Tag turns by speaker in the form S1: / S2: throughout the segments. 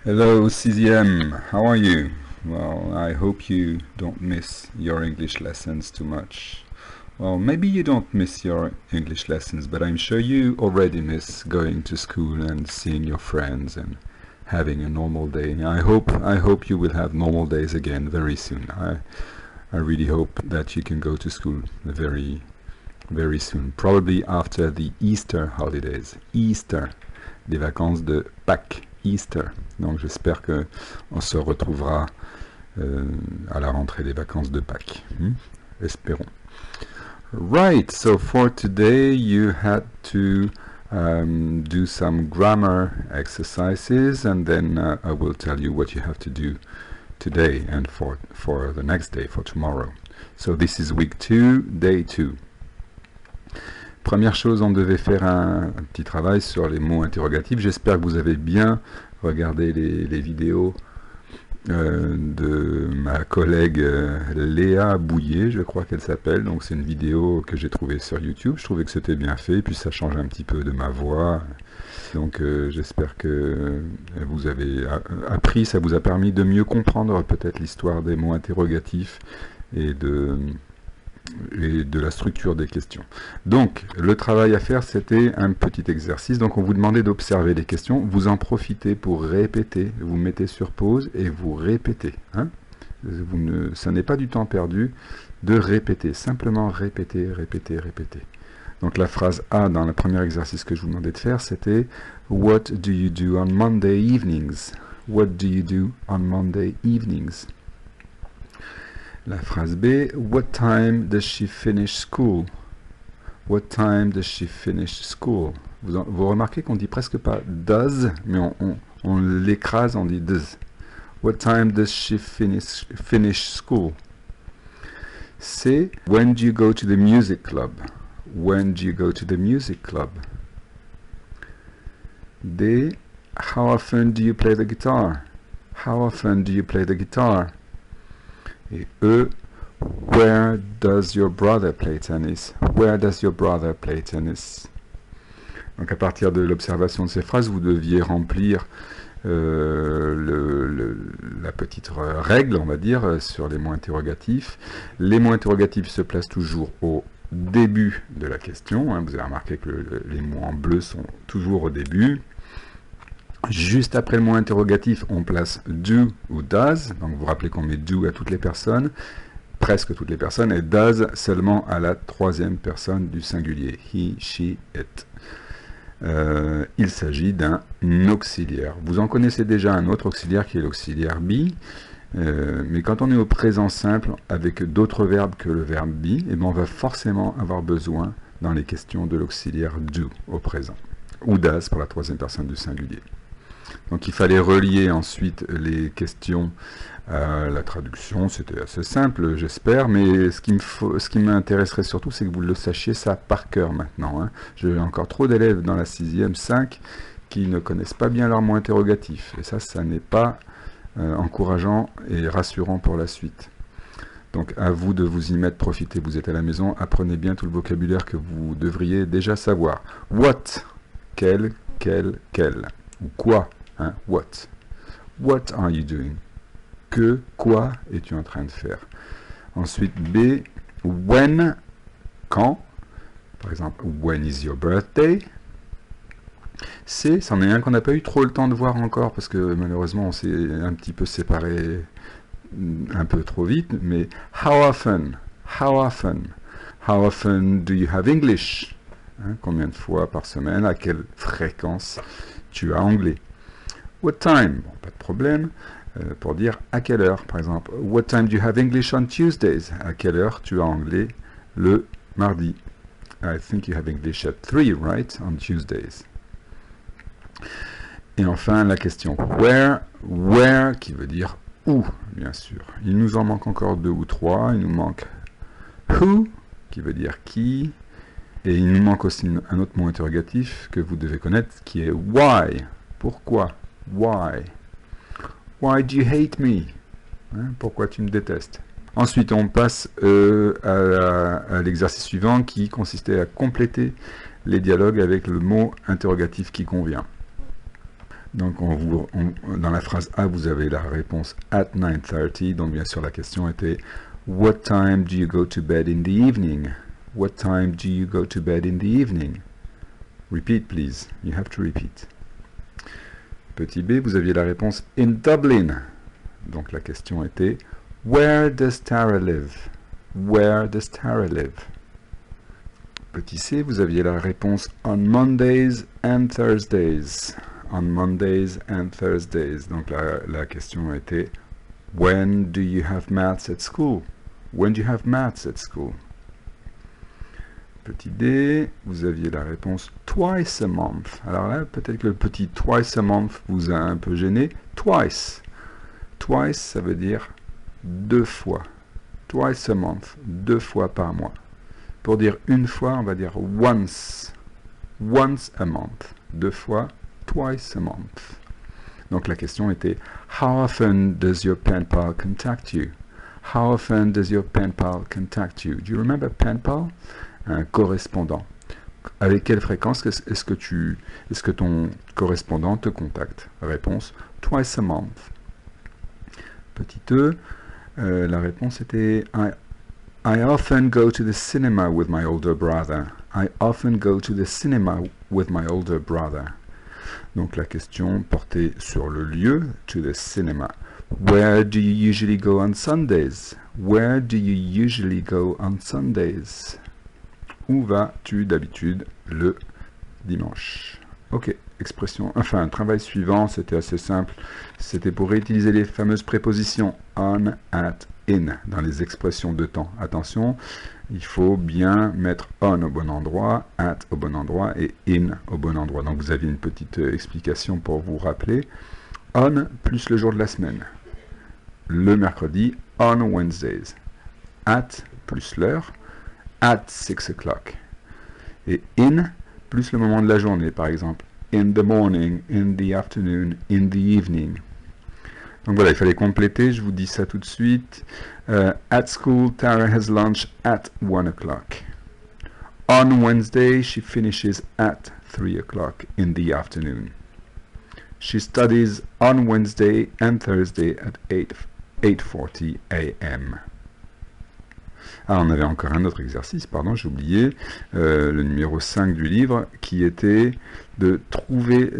S1: Hello, CZM. How are you? Well, I hope you don't miss your English lessons too much. Well, maybe you don't miss your English lessons, but I'm sure you already miss going to school and seeing your friends and having a normal day. I hope you will have normal days again very soon. I really hope that you can go to school very soon. Probably after the Easter holidays. Easter, les vacances de Pâques. Easter. Donc j'espère que on se retrouvera à la rentrée des vacances de Pâques. Espérons. Right, so for today you had to do some grammar exercises, and then I will tell you what you have to do today and for the next day, for tomorrow. So this is week 2, day 2. Première chose, on devait faire un petit travail sur les mots interrogatifs. J'espère que vous avez bien regardé les vidéos de ma collègue Léa Bouillet, je crois qu'elle s'appelle. Donc c'est une vidéo que j'ai trouvée sur YouTube. Je trouvais que c'était bien fait, puis ça change un petit peu de ma voix. Donc j'espère que vous avez appris, ça vous a permis de mieux comprendre peut-être l'histoire des mots interrogatifs et de la structure des questions. Donc, le travail à faire, c'était un petit exercice. Donc, on vous demandait d'observer les questions. Vous en profitez pour répéter. Vous mettez sur pause et vous répétez. Hein? Ça n'est pas du temps perdu de répéter. Simplement répéter, répéter, répéter. Donc, la phrase A dans le premier exercice que je vous demandais de faire, c'était « What do you do on Monday evenings ?» What do you do on Monday evenings? La phrase B, what time does she finish school? What time does she finish school? Vous remarquez qu'on dit presque pas does, mais on l'écrase, on dit does. What time does she finish school? C, when do you go to the music club? When do you go to the music club? D, how often do you play the guitar? How often do you play the guitar? Et E, where does your brother play tennis? Where does your brother play tennis? Donc à partir de l'observation de ces phrases, vous deviez remplir la petite règle, on va dire, sur les mots interrogatifs. Les mots interrogatifs se placent toujours au début de la question. Hein. Vous avez remarqué que les mots en bleu sont toujours au début. Juste après le mot interrogatif, on place do ou does. Donc vous vous rappelez qu'on met do à toutes les personnes, presque toutes les personnes, et does seulement à la troisième personne du singulier. He, she, it. Il s'agit d'un auxiliaire. Vous en connaissez déjà un autre auxiliaire qui est l'auxiliaire be. Mais quand on est au présent simple avec d'autres verbes que le verbe be, eh bien on va forcément avoir besoin dans les questions de l'auxiliaire do au présent. Ou does pour la troisième personne du singulier. Donc il fallait relier ensuite les questions à la traduction. C'était assez simple, j'espère, mais ce qui m'intéresserait surtout, c'est que vous le sachiez ça par cœur maintenant. Hein. J'ai encore trop d'élèves dans la 6e, 5, qui ne connaissent pas bien leurs mots interrogatifs. Et ça n'est pas encourageant et rassurant pour la suite. Donc à vous de vous y mettre, profitez, vous êtes à la maison, apprenez bien tout le vocabulaire que vous devriez déjà savoir. What, quel, ou quoi, hein, what. What are you doing? Que, quoi es-tu en train de faire? Ensuite, B, when, quand. Par exemple, when is your birthday? C, c'en est un qu'on n'a pas eu trop le temps de voir encore, parce que malheureusement on s'est un petit peu séparés un peu trop vite, mais how often? How often? How often do you have English? Hein, combien de fois par semaine, à quelle fréquence tu as anglais? What time? Bon, pas de problème. Pour dire à quelle heure, par exemple. What time do you have English on Tuesdays? À quelle heure tu as anglais le mardi? I think you have English at 3, right? On Tuesdays. Et enfin, la question where qui veut dire où, bien sûr. Il nous en manque encore 2 ou 3. Il nous manque who, qui veut dire qui. Et il nous manque aussi un autre mot interrogatif que vous devez connaître, qui est why. Pourquoi? Why? Why do you hate me? Hein, pourquoi tu me détestes? Ensuite, on passe à l'exercice suivant qui consistait à compléter les dialogues avec le mot interrogatif qui convient. Donc dans la phrase A, vous avez la réponse at 9:30. Donc bien sûr la question était What time do you go to bed in the evening? What time do you go to bed in the evening? Repeat please. You have to repeat. Petit B, vous aviez la réponse in Dublin. Donc la question était Where does Tara live? Where does Tara live? Petit C, vous aviez la réponse on Mondays and Thursdays. On Mondays and Thursdays. Donc la question était When do you have maths at school? When do you have maths at school? Petit D, vous aviez la réponse twice a month. Alors là, peut-être que le petit twice a month vous a un peu gêné. Twice. Twice, ça veut dire deux fois. Twice a month, deux fois par mois. Pour dire une fois, on va dire once. Once a month. Deux fois, twice a month. Donc la question était How often does your pen pal contact you? How often does your pen pal contact you? Do you remember pen pal? Un correspondant. Avec quelle fréquence est-ce que ton correspondant te contacte? Réponse twice a month. Petit e, la réponse était I often go to the cinema with my older brother. I often go to the cinema with my older brother. Donc la question portait sur le lieu, to the cinema. Where do you usually go on Sundays? Where do you usually go on Sundays? Où vas-tu d'habitude le dimanche? Ok, expression, enfin, travail suivant, c'était assez simple. C'était pour réutiliser les fameuses prépositions on, at, in dans les expressions de temps. Attention, il faut bien mettre on au bon endroit, at au bon endroit et in au bon endroit. Donc vous avez une petite explication pour vous rappeler. On plus le jour de la semaine. Le mercredi, on Wednesdays. At plus l'heure, at 6 o'clock. Et in plus le moment de la journée, par exemple. In the morning, in the afternoon, in the evening. Donc voilà, il fallait compléter, je vous dis ça tout de suite. At school, Tara has lunch at 1 o'clock. On Wednesday, she finishes at 3 o'clock in the afternoon. She studies on Wednesday and Thursday at 8:40 a.m. Ah, on avait encore un autre exercice, pardon, j'ai oublié, le numéro 5 du livre, qui était de trouver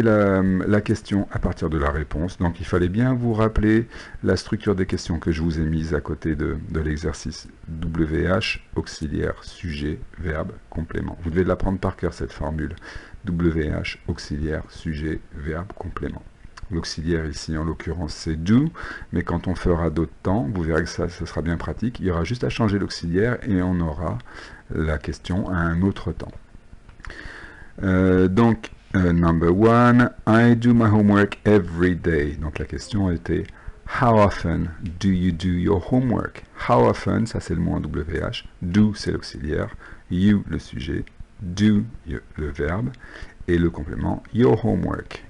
S1: la question à partir de la réponse. Donc il fallait bien vous rappeler la structure des questions que je vous ai mises à côté de l'exercice. WH, auxiliaire, sujet, verbe, complément. Vous devez l'apprendre par cœur, cette formule. WH, auxiliaire, sujet, verbe, complément. L'auxiliaire ici, en l'occurrence, c'est do, mais quand on fera d'autres temps, vous verrez que ça sera bien pratique. Il y aura juste à changer l'auxiliaire et on aura la question à un autre temps. Number 1, I do my homework every day. Donc la question était How often do you do your homework? How often, ça c'est le mot en WH, do c'est l'auxiliaire, you le sujet, do le verbe, et le complément your homework.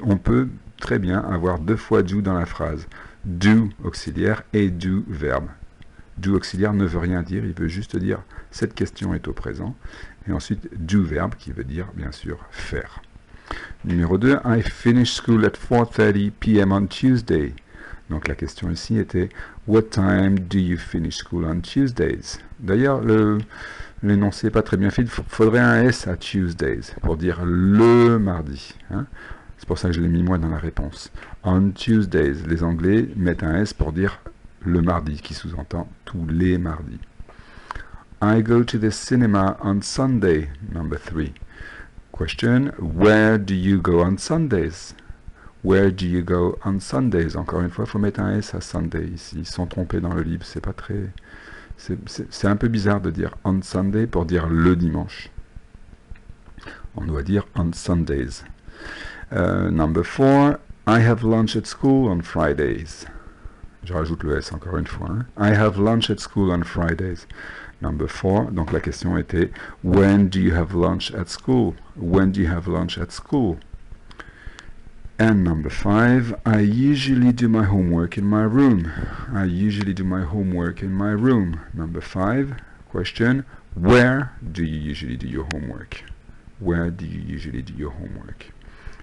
S1: On peut très bien avoir deux fois do dans la phrase. Do auxiliaire et do verbe. Do auxiliaire ne veut rien dire, il veut juste dire cette question est au présent. Et ensuite do verbe qui veut dire bien sûr faire. Numéro 2, I finish school at 4:30 p.m. on Tuesday. Donc la question ici était What time do you finish school on Tuesdays? D'ailleurs, l'énoncé n'est pas très bien fait, il faudrait un S à Tuesdays pour dire le mardi. Hein? C'est pour ça que je l'ai mis moi dans la réponse. On Tuesdays, les Anglais mettent un S pour dire le mardi, qui sous-entend tous les mardis. I go to the cinema on Sunday, number 3. Question, where do you go on Sundays? Where do you go on Sundays? Encore une fois, il faut mettre un S à Sunday ici. Ils sont trompés dans le livre, c'est pas très... C'est un peu bizarre de dire on Sunday pour dire le dimanche. On doit dire on Sundays. Number 4, I have lunch at school on Fridays. Je rajoute le S encore une fois. Hein. I have lunch at school on Fridays. Number 4, donc la question était when do you have lunch at school? When do you have lunch at school? And number 5, I usually do my homework in my room. I usually do my homework in my room. Number 5, question, where do you usually do your homework? Where do you usually do your homework?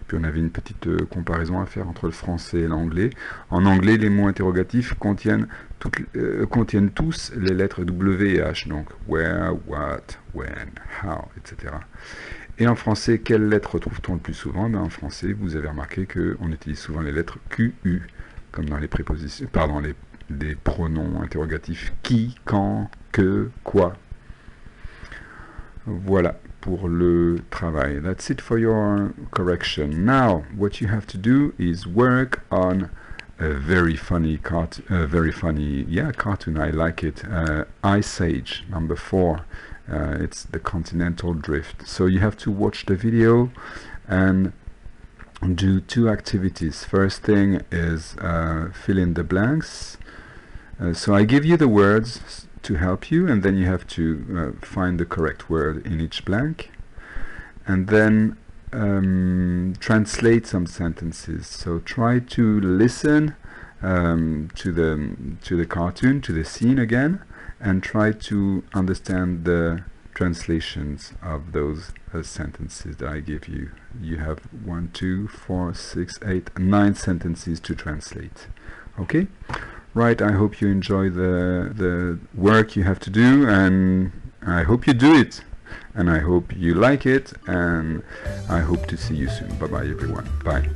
S1: Puis on avait une petite comparaison à faire entre le français et l'anglais. En anglais, les mots interrogatifs contiennent tous les lettres W et H, donc where, what, when, how, etc. Et en français, quelles lettres retrouve-t-on le plus souvent? En français, vous avez remarqué qu'on utilise souvent les lettres Q, U, comme dans les prépositions, pardon, les pronoms interrogatifs qui, quand, que, quoi. Voilà pour le travail. That's it for your correction. Now, what you have to do is work on a very funny cartoon. I like it. Ice Age, number 4. It's the continental drift. So you have to watch the video and do 2 activities. First thing is fill in the blanks. So I give you the words to help you, and then you have to find the correct word in each blank, and then translate some sentences. So try to listen to the cartoon, to the scene again, and try to understand the translations of those sentences that I give you. You have 1, 2, 4, 6, 8, 9 sentences to translate. Okay? Right, I hope you enjoy the work you have to do, and I hope you do it, and I hope you like it, and I hope to see you soon. Bye bye everyone. Bye.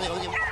S2: Wait,